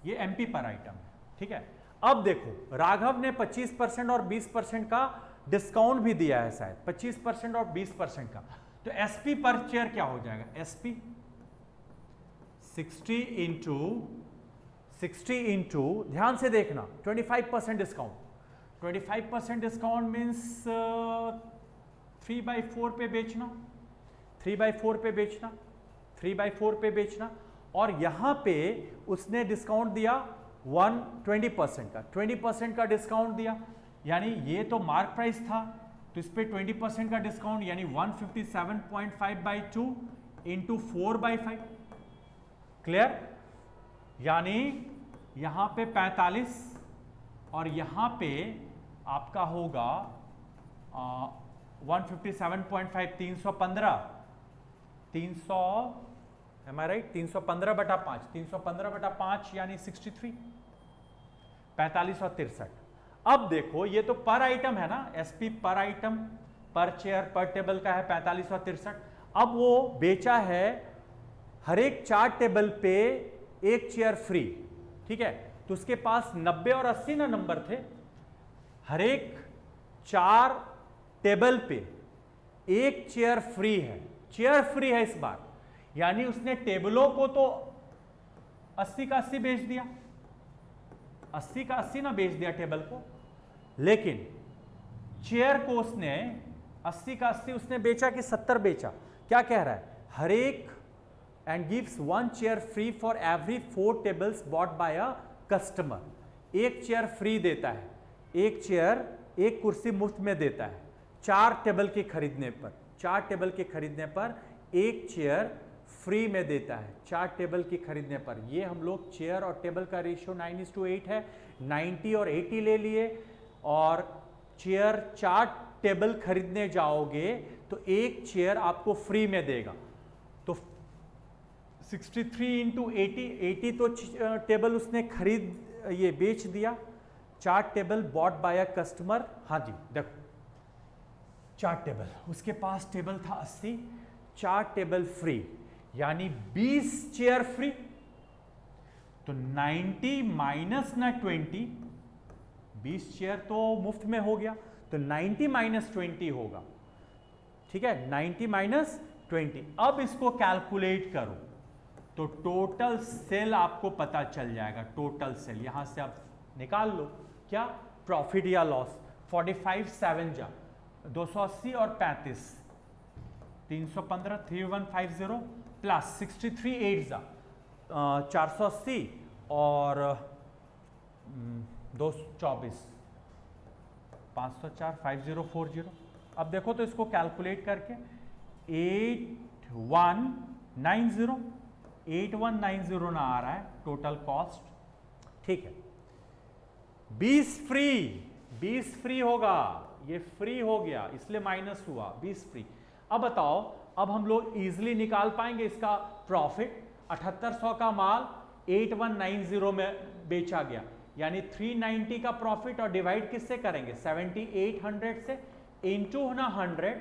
ये एमपी पर आइटम है, ठीक है। अब देखो राघव ने 25% और 20% का डिस्काउंट भी दिया है, शायद 25% और 20% का, तो एसपी पर चेयर क्या हो जाएगा, एसपी 60 इंटू ध्यान से देखना 25% डिस्काउंट, 25% डिस्काउंट मीन्स 3/4 पे बेचना, 3/4 पे बेचना, 3/4 पे बेचना, और यहां पे उसने डिस्काउंट दिया 20% का, 20% का डिस्काउंट दिया, यानी ये तो मार्क प्राइस था, तो इस पे 20% का डिस्काउंट, यानी 157.5/2 इंटू 4/5, क्लियर, यानी यहां पे 45 और यहां पे आपका होगा 157.5, 315, 300 एम आई राइट, 315/5, 315/5 यानी 63, 45 और 63। अब देखो ये तो पर आइटम है ना, एसपी पर आइटम, पर चेयर, पर टेबल का है 45 और 63। अब वो बेचा है हर एक 4 टेबल पे एक चेयर फ्री, ठीक है, तो उसके पास 90 और 80 ना नंबर थे, हर एक 4 टेबल पे एक चेयर फ्री है, चेयर फ्री है इस बार, यानी उसने टेबलों को तो 80 का 80 बेच दिया, 80 का 80 ना बेच दिया टेबल को, लेकिन चेयर को उसने 80 का 80 उसने बेचा कि 70 बेचा। क्या कह रहा है, हर एक and gives 1 chair free for every 4 tables bought by a customer, एक चेयर फ्री देता है, एक चेयर, एक कुर्सी मुफ्त में देता है 4 टेबल के खरीदने पर, 4 टेबल के खरीदने पर एक चेयर फ्री में देता है 4 टेबल के खरीदने पर। ये हम लोग चेयर और टेबल का रेशियो 9:8 है, 90 और 80 ले लिए, और चेयर 4 टेबल खरीदने जाओगे तो एक चेयर आपको फ्री में देगा, तो 63 इंटू 80 तो टेबल उसने खरीद, ये बेच दिया, 4 table bought by a customer, हाँ जी देखो 4 टेबल, उसके पास टेबल था 80, 4 टेबल फ्री, यानी 20 चेयर फ्री, तो 90 माइनस ना 20, 20 चेयर तो मुफ्त में हो गया, तो 90 माइनस 20 होगा, ठीक है, 90 माइनस 20। अब इसको कैलकुलेट करो तो टोटल सेल आपको पता चल जाएगा, टोटल सेल यहां से आप निकाल लो, क्या प्रॉफिट या लॉस, 45 7 जा 280 और 35 315 3150 प्लस 63 8 जा 480 और 224 504 5040। अब देखो तो इसको कैलकुलेट करके 8190 ना आ रहा है टोटल कॉस्ट, ठीक है, 20 फ्री होगा, ये फ्री हो गया इसलिए माइनस हुआ, 20 फ्री। अब बताओ, अब हम लोग इजीली निकाल पाएंगे इसका प्रॉफिट। 7800 का माल 8190 में बेचा गया, यानी 390 का प्रॉफिट, और डिवाइड किससे करेंगे 7800 से, इंटू ना 100,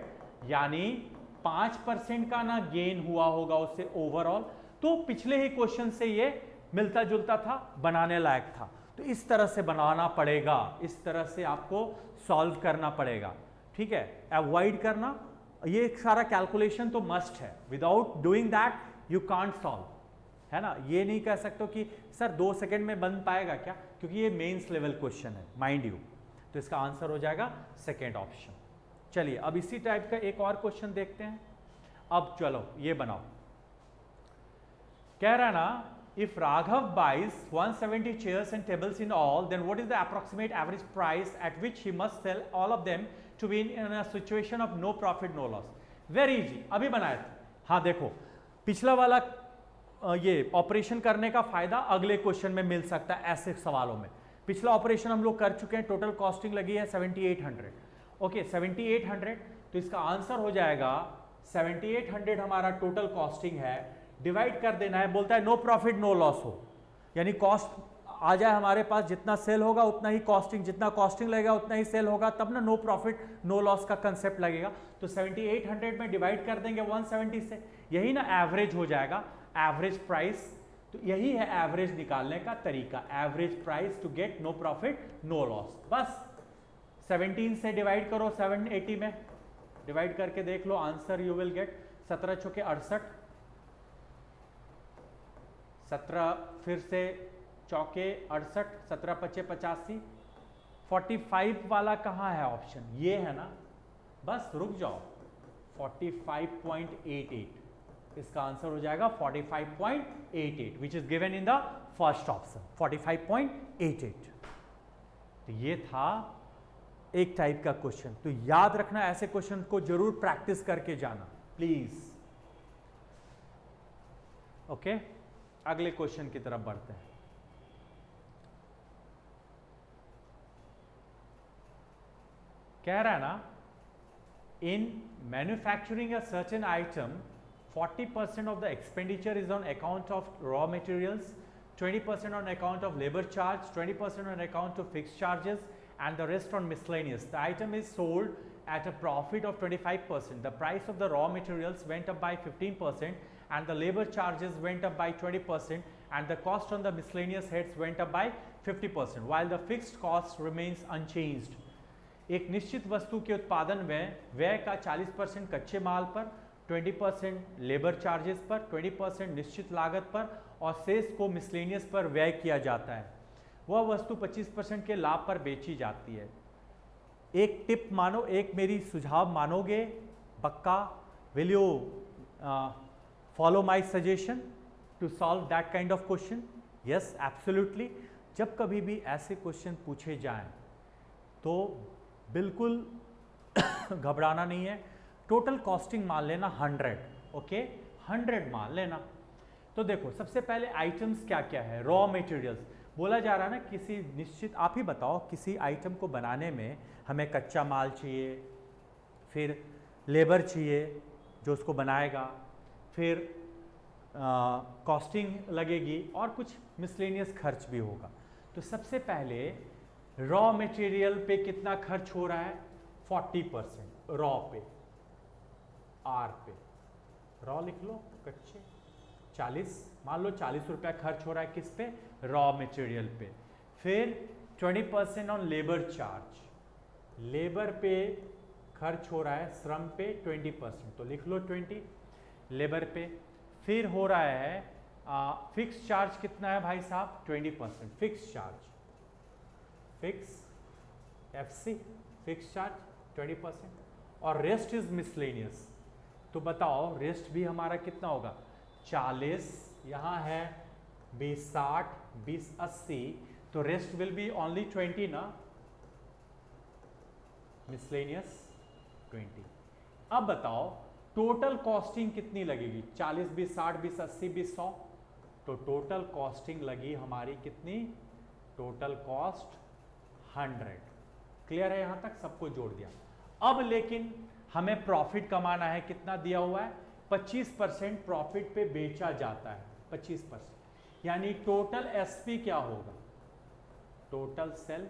यानी 5% का ना गेन हुआ होगा उससे ओवरऑल। तो पिछले ही क्वेश्चन से ये मिलता जुलता था, बनाने लायक था। तो इस तरह से बनाना पड़ेगा, इस तरह से आपको सॉल्व करना पड़ेगा, ठीक है। अवॉइड करना, ये सारा कैलकुलेशन तो मस्ट है, without doing that you can't solve, है ना। ये नहीं कह सकते कि सर 2 सेकंड में बन पाएगा क्या, क्योंकि ये मेंस लेवल क्वेश्चन है, माइंड यू। तो इसका आंसर हो जाएगा सेकेंड ऑप्शन। चलिए अब इसी टाइप का एक और क्वेश्चन देखते हैं। अब चलो ये बनाओ, कह रहा ना, if Raghav buys 170 chairs and tables in all, then what is the approximate average price at which he must sell all of them to be in a situation of no profit no loss? Very easy, अभी बनाया था। हाँ देखो, पिछला वाला ये operation करने का फायदा अगले क्वेश्चन में मिल सकता है ऐसे सवालों में। पिछला ऑपरेशन हम लोग कर चुके हैं, टोटल कॉस्टिंग लगी है 7800। ओके 7800, तो इसका आंसर हो जाएगा 7800 हमारा टोटल कॉस्टिंग है, डिवाइड कर देना है। बोलता है नो प्रॉफिट नो लॉस हो, यानी कॉस्ट आ जाए हमारे पास, जितना सेल होगा उतना ही कॉस्टिंग, जितना कॉस्टिंग लगेगा उतना ही सेल होगा, तब ना नो प्रॉफिट नो लॉस का कंसेप्ट लगेगा। तो 7800 में डिवाइड कर देंगे 170 से, यही ना एवरेज हो जाएगा, एवरेज प्राइस। तो यही है एवरेज निकालने का तरीका, average price to get no profit no loss. बस 17 से डिवाइड करो 780 में, डिवाइड करके देख लो, आंसर यू विल गेट 17 चौके 68, 17 फिर से चौके 68, 17 पचे 85, 45 वाला कहाँ है ऑप्शन, ये है ना। बस रुक जाओ, 45.88, इसका आंसर हो जाएगा 45.88 which is given in the first option, 45.88। तो ये था एक टाइप का क्वेश्चन। तो याद रखना, ऐसे क्वेश्चन को जरूर प्रैक्टिस करके जाना प्लीज। ओके, अगले क्वेश्चन की तरफ बढ़ते हैं। कह रहा है ना, in manufacturing a certain item 40% of the expenditure is on account of raw materials, 20% on account of labor charge, 20% on account of fixed charges, and the rest on miscellaneous. The item is sold at a profit of 25%. The price of the raw materials went up by 15%, and the labor charges went up by 20%, and the cost on the miscellaneous heads went up by 50%, while the fixed cost remains unchanged. एक निश्चित वस्तु के उत्पादन में व्यय का 40% कच्चे माल पर, 20% लेबर चार्जेस पर, 20% निश्चित लागत पर और शेष को मिसलेनियस पर व्यय किया जाता है। वह वस्तु 25% के लाभ पर बेची जाती है। एक टिप मानो, एक मेरी सुझाव मानोगे पक्का? Will you follow my suggestion to solve that kind of question? Yes absolutely. जब कभी भी ऐसे क्वेश्चन पूछे जाएं तो बिल्कुल घबराना नहीं है। टोटल कॉस्टिंग मान लेना 100, ओके 100 मान लेना। तो देखो सबसे पहले आइटम्स क्या क्या है, रॉ मटेरियल्स बोला जा रहा है ना, किसी निश्चित, आप ही बताओ, किसी आइटम को बनाने में हमें कच्चा माल चाहिए, फिर लेबर चाहिए जो उसको बनाएगा, फिर कॉस्टिंग लगेगी और कुछ मिसलेनियस खर्च भी होगा। तो सबसे पहले रॉ मटेरियल पे कितना खर्च हो रहा है? 40% रॉ पे, आर पे, रॉ लिख लो, कच्चे 40, मान लो 40 रुपया खर्च हो रहा है किस पे? रॉ मटेरियल पे। फिर 20% ऑन लेबर चार्ज, लेबर पे खर्च हो रहा है, श्रम पे 20%, तो लिख लो 20 लेबर पे। फिर हो रहा है फिक्स चार्ज कितना है भाई साहब? 20% fix charge, fix FC fix charge 20%, और रेस्ट इज मिसलेनियस। तो बताओ रेस्ट भी हमारा कितना होगा? 40, यहाँ है 20 60, 20 80, तो रेस्ट विल बी ओनली 20 ना, मिसलेनियस 20। अब बताओ टोटल कॉस्टिंग कितनी लगेगी? 40 20 60 20 80 20 100, तो टोटल कॉस्टिंग लगी हमारी कितनी? टोटल कॉस्ट 100, क्लियर है? यहां तक सबको जोड़ दिया। अब लेकिन हमें प्रॉफिट कमाना है, कितना दिया हुआ है? 25% प्रॉफिट पे बेचा जाता है, 25%, यानी टोटल एसपी क्या होगा? टोटल सेल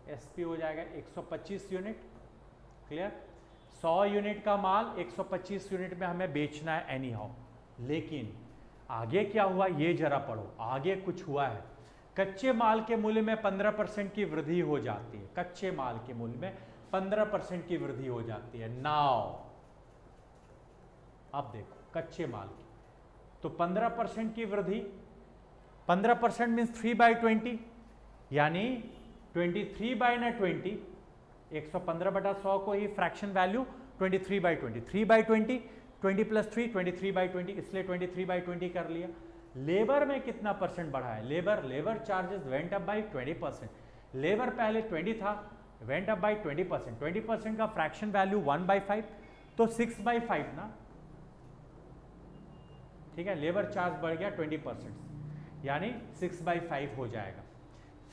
एसपी हो जाएगा 125 यूनिट। क्लियर? 100 यूनिट का माल 125 यूनिट में हमें बेचना है एनी हाउ। लेकिन आगे क्या हुआ ये जरा पढ़ो, आगे कुछ हुआ है। कच्चे माल के मूल्य में 15% की वृद्धि हो जाती है, कच्चे माल के मूल्य में 15% की वृद्धि हो जाती है। नाउ अब देखो कच्चे माल की, तो 15% की वृद्धि, 15% मीन्स 3/20, यानी 23/20, 115/100 को ही फ्रैक्शन वैल्यू 23/20, 3/20, 20 + 3 23/20, इसलिए 23/20 कर लिया। लेबर में कितना परसेंट बढ़ा है? Labour charges went up by 20%। Labour पहले 20 था, वेंट अप बाई 20%, 20% का फ्रैक्शन वैल्यू 1/5, तो 6/5 ना, ठीक है। लेबर चार्ज बढ़ गया 20%, यानी 6/5 हो जाएगा।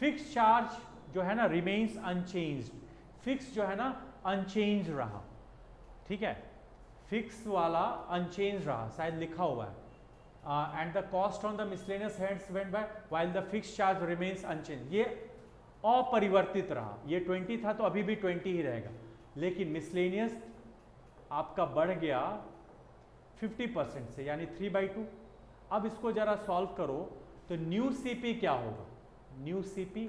फिक्स चार्ज जो है ना रिमेन्स अनचेंज्ड, फिक्स जो है ना अनचेंज रहा, ठीक है, फिक्स वाला अनचेंज रहा, शायद लिखा हुआ है, and the cost on the miscellaneous heads went by while the fix charge remains unchanged, ये अपरिवर्तित रहा। ये 20 था तो अभी भी 20 ही रहेगा, लेकिन मिसलेनियस आपका बढ़ गया 50% से, यानी 3/2। अब इसको जरा सॉल्व करो तो न्यू सीपी क्या होगा? न्यू सीपी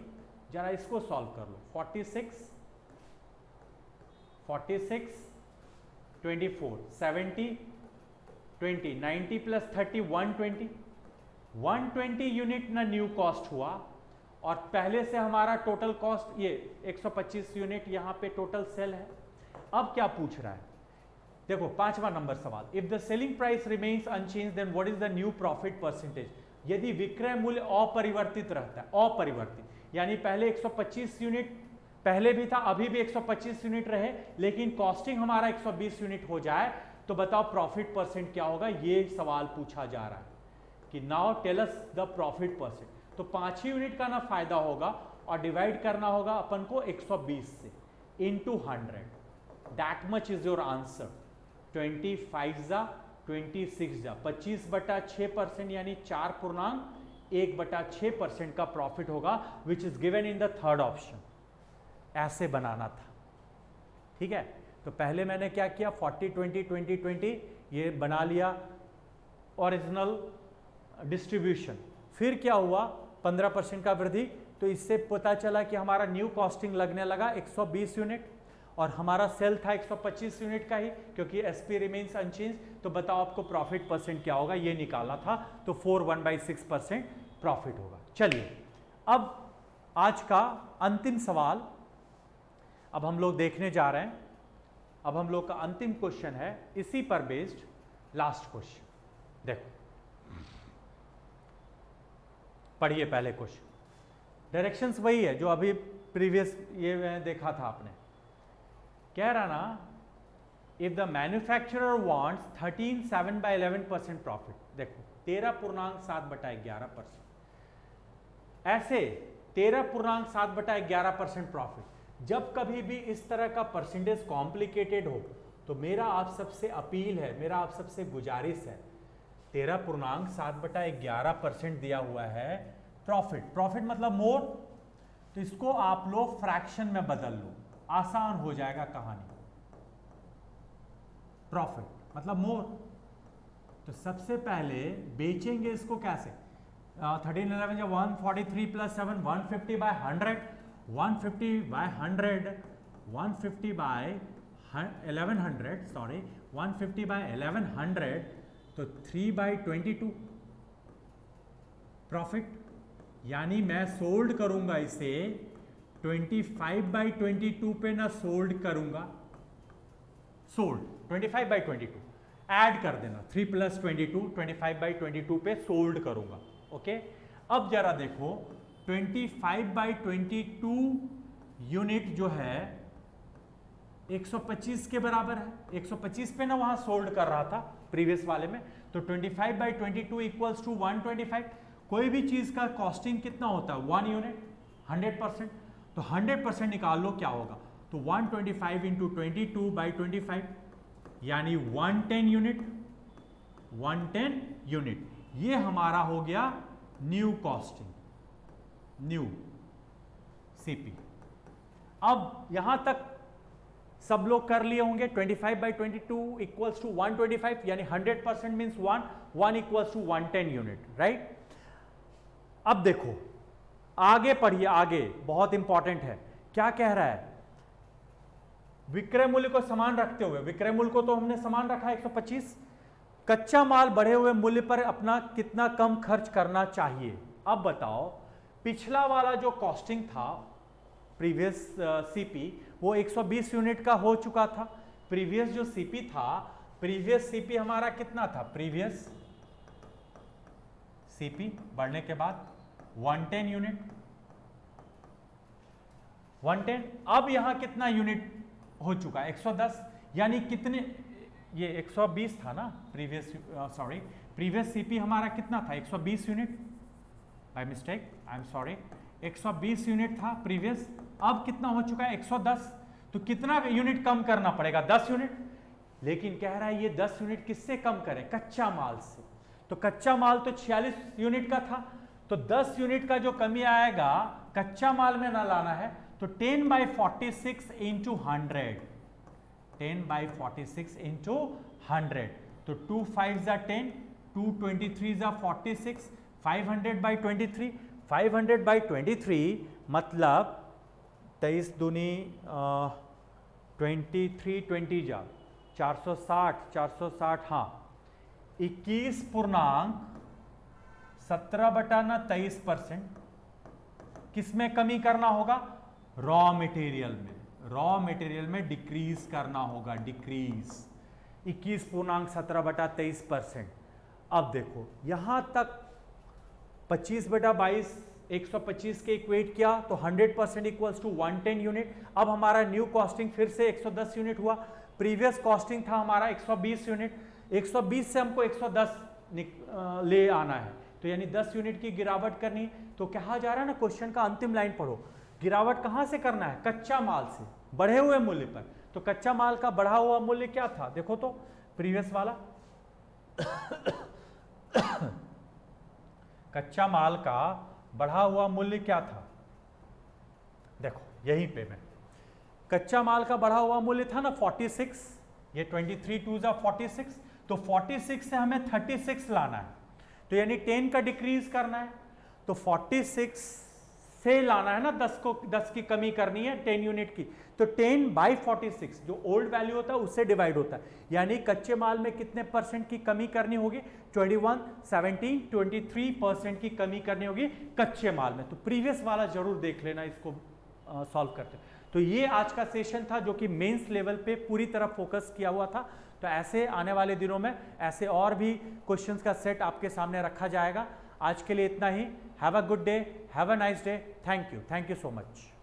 जरा इसको सॉल्व कर लो। 46 24 70 20 90 + 30 120, 120 यूनिट ना न्यू कॉस्ट हुआ, और पहले से हमारा टोटल कॉस्ट ये 125 यूनिट यहाँ पे टोटल सेल है। अब क्या पूछ रहा है? देखो 5वां नंबर सवाल, if the selling price remains unchanged then what is the new profit percentage? यदि विक्रय मूल्य अपरिवर्तित रहता है, अपरिवर्तित यानी पहले 125 यूनिट पहले भी था, अभी भी 125 यूनिट रहे, लेकिन कॉस्टिंग हमारा 120 यूनिट हो जाए, तो बताओ प्रॉफिट परसेंट क्या होगा? ये सवाल पूछा जा रहा है कि now tell us the profit percent. तो 5 यूनिट का ना फायदा होगा, और डिवाइड करना होगा अपन को 120 से into 100, that much is your answer. 25 जा 26 जा 25/6%, यानी 4.1/6% का प्रॉफिट होगा, which is given in the third option. ऐसे बनाना था, ठीक है। तो पहले मैंने क्या किया, 40 20 20 20 ये बना लिया ओरिजिनल डिस्ट्रीब्यूशन। फिर क्या हुआ, 15% का वृद्धि, तो इससे पता चला कि हमारा न्यू कॉस्टिंग लगने लगा 120 यूनिट, और हमारा सेल था 125 यूनिट का ही, क्योंकि एसपी रिमेन्स अनचेंज। तो बताओ आपको प्रॉफिट परसेंट क्या होगा, ये निकालना था, तो 4/1/6% प्रॉफिट होगा। चलिए अब आज का अंतिम सवाल अब हम लोग देखने जा रहे हैं। अब हम लोग का अंतिम क्वेश्चन है इसी पर बेस्ड, लास्ट क्वेश्चन। देखो पढ़िए पहले क्वेश्चन, डायरेक्शंस वही है जो अभी प्रीवियस ये देखा था आपने। कह रहा ना, if the manufacturer wants 13.7/11% profit, देखो 13.7/11%, ऐसे 13.7/11% प्रॉफिट। जब कभी भी इस तरह का परसेंटेज कॉम्प्लिकेटेड हो, तो मेरा आप सबसे अपील है, मेरा आप सबसे गुजारिश है, 13.7/11% दिया हुआ है प्रॉफिट, प्रॉफिट मतलब मोर, तो इसको आप लोग फ्रैक्शन में बदल लो, आसान हो जाएगा कहानी। प्रॉफिट मतलब मोर, तो सबसे पहले बेचेंगे इसको कैसे? 1311 या 143 + 7 150/100, 150/100, 150/1100, सॉरी 150/1100, तो 3/22 प्रॉफिट, यानी मैं सोल्ड करूंगा इसे 25/22 पे ना सोल्ड करूंगा, सोल्ड 25/22 ऐड कर देना, 3 + 22 25/22 पे सोल्ड करूंगा। ओके, अब जरा देखो 25/22 यूनिट जो है 125 के बराबर है, 125 पे ना वहां सोल्ड कर रहा था प्रीवियस वाले में, तो 25/22 = 125। कोई भी चीज का कॉस्टिंग कितना होता है? 1 यूनिट, 100%। तो 100% निकाल लो क्या होगा। तो 125 इंटू 22/25 यानी 110 यूनिट, 110 यूनिट। ये हमारा हो गया न्यू कॉस्टिंग, न्यू सीपी। अब यहां तक सब लोग कर लिए होंगे। 25/22 इक्वल्स टू 125 यानी 100% means 1 equals to 110 unit, right. अब देखो आगे पढ़िए, आगे बहुत इंपॉर्टेंट है। क्या कह रहा है? विक्रय मूल्य को समान रखते हुए, विक्रय मूल्य को तो हमने समान रखा 125, कच्चा माल बढ़े हुए मूल्य पर अपना कितना कम खर्च करना चाहिए। अब बताओ, पिछला वाला जो कॉस्टिंग था प्रीवियस सीपी वो 120 यूनिट का हो चुका था। प्रीवियस जो सीपी था, प्रीवियस सीपी हमारा कितना था? प्रीवियस सीपी बढ़ने के बाद 110 यूनिट, 110। अब यहां कितना यूनिट हो चुका है? 110। यानी कितने, ये 120 था ना प्रीवियस, सॉरी प्रीवियस सीपी हमारा कितना था? 120 unit, by mistake, I am sorry, 120 unit था प्रीवियस। अब कितना हो चुका है? 110। तो कितना यूनिट कम करना पड़ेगा? 10 यूनिट। लेकिन कह रहा है ये 10 यूनिट किससे कम करें? कच्चा माल से। तो कच्चा माल तो 46 यूनिट का था, तो 10 यूनिट का जो कमी आएगा कच्चा माल में ना लाना है, तो 10/46 इंटू 100, 10/46 इंटू 100। तो 2 5 10, 2 23 46, 500/23, 500/23 मतलब 23 दूनी 23 20 जा 460, 460, हाँ 21.17/23%। किसमें कमी करना होगा? रॉ मटेरियल में, रॉ मटेरियल में डिक्रीज करना होगा, डिक्रीज 21.17/23%। अब देखो यहां तक 25/22 125 के इक्वेट किया तो 100% इक्वल्स टू 110 यूनिट। अब हमारा न्यू कॉस्टिंग फिर से 110 यूनिट हुआ। प्रीवियस कॉस्टिंग था हमारा 120 यूनिट, 120 से हमको 110 ले आना है, तो यानी 10 यूनिट की गिरावट करनी। तो कहा जा रहा है ना, क्वेश्चन का अंतिम लाइन पढ़ो, गिरावट कहां से करना है? कच्चा माल से, बढ़े हुए मूल्य पर। तो कच्चा माल का बढ़ा हुआ मूल्य क्या था? देखो तो प्रीवियस वाला कच्चा माल का बढ़ा हुआ मूल्य क्या था? देखो यहीं पे मैं, कच्चा माल का बढ़ा हुआ मूल्य था ना 46, ये 23 2 46, तो 46 से हमें 36 लाना है, तो यानी 10 का डिक्रीज करना है। तो 46 से लाना है ना, 10 की कमी करनी है 10 यूनिट की, तो 10/46 जो ओल्ड वैल्यू होता है उससे डिवाइड होता है। यानी कच्चे माल में कितने परसेंट की कमी करनी होगी? 21, 17, 23% की कमी करनी होगी कच्चे माल में। तो प्रीवियस वाला जरूर देख लेना, इसको सॉल्व करते। तो ये आज का सेशन था जो कि मेंस लेवल पे पूरी तरह फोकस किया हुआ था। तो ऐसे आने वाले दिनों में ऐसे और भी क्वेश्चंस का सेट आपके सामने रखा जाएगा। आज के लिए इतना ही। Have a good day, have a nice day, thank you so much.